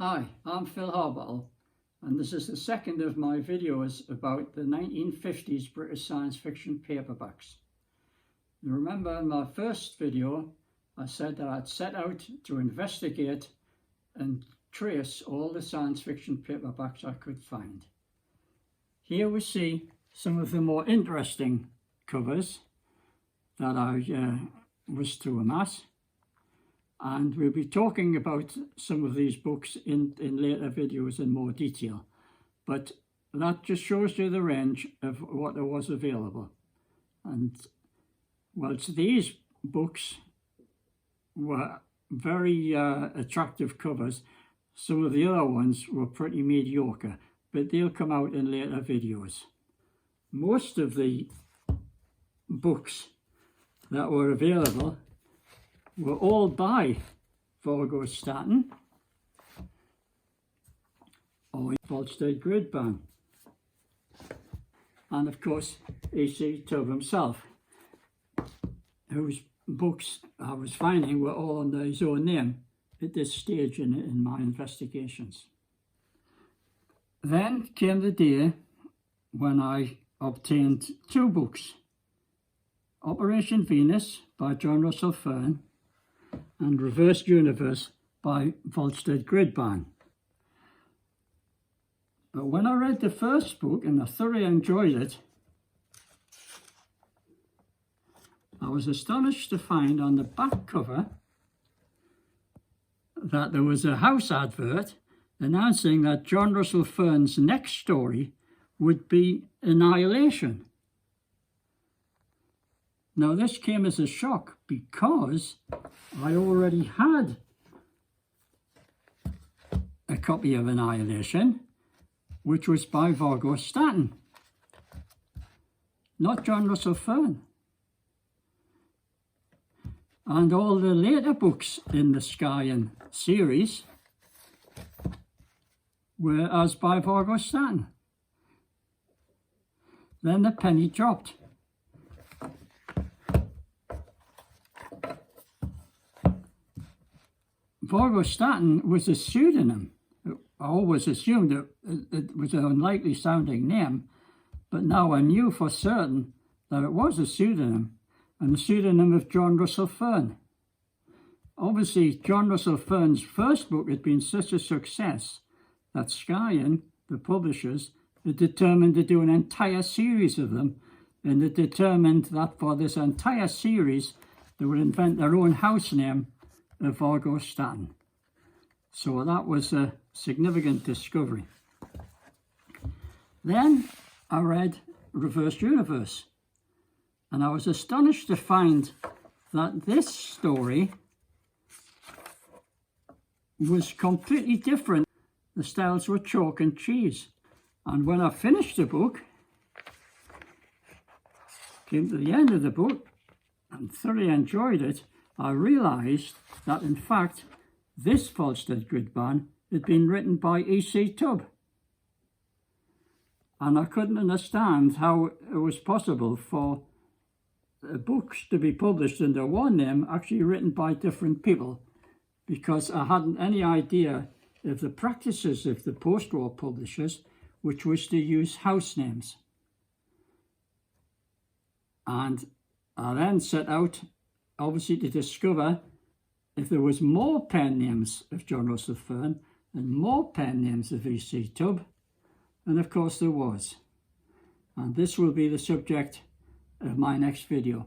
Hi, I'm Phil Harbottle, and this is the second of my videos about the 1950s British science fiction paperbacks. You remember in my first video I said that I'd set out to investigate and trace all the science fiction paperbacks I could find. Here we see some of the more interesting covers that I was to amass. And we'll be talking about some of these books in later videos in more detail. But that just shows you the range of what there was available. And whilst these books were very attractive covers, some of the other ones were pretty mediocre, but they'll come out in later videos. Most of the books that were available were all by Vargo Stanton or Volstead Gridban, and of course E.C. Tubb himself, whose books I was finding were all under his own name at this stage in my investigations. Then came the day when I obtained two books, Operation Venus by John Russell Fearn and Reversed Universe by Volstead Gridban. But when I read the first book, and I thoroughly enjoyed it, I was astonished to find on the back cover that there was a house advert announcing that John Russell Fearn's next story would be Annihilation. Now this came as a shock because I already had a copy of Annihilation, which was by Vargo Stanton, not John Russell Fearn. And all the later books in the Skyen series were as by Vargo Stanton. Then the penny dropped. Vargo Stanton was a pseudonym. I always assumed it was an unlikely sounding name, but now I knew for certain that it was a pseudonym, and a pseudonym of John Russell Fearn. Obviously, John Russell Fearn's first book had been such a success that Skyen, the publishers, had determined to do an entire series of them, and they determined that for this entire series they would invent their own house name of Vargo Stanton. So that was a significant discovery. Then I read Reversed Universe, and I was astonished to find that this story was completely different. The styles were chalk and cheese. And when I finished the book, came to the end of the book and thoroughly enjoyed it, I realised that in fact this Volstead Gridban had been written by E.C. Tubb. And I couldn't understand how it was possible for books to be published under one name actually written by different people, because I hadn't any idea of the practices of the post-war publishers, which was to use house names. And I then set out obviously to discover if there was more pen names of John Russell Fearn and more pen names of E.C. Tubb, and of course there was. And this will be the subject of my next video.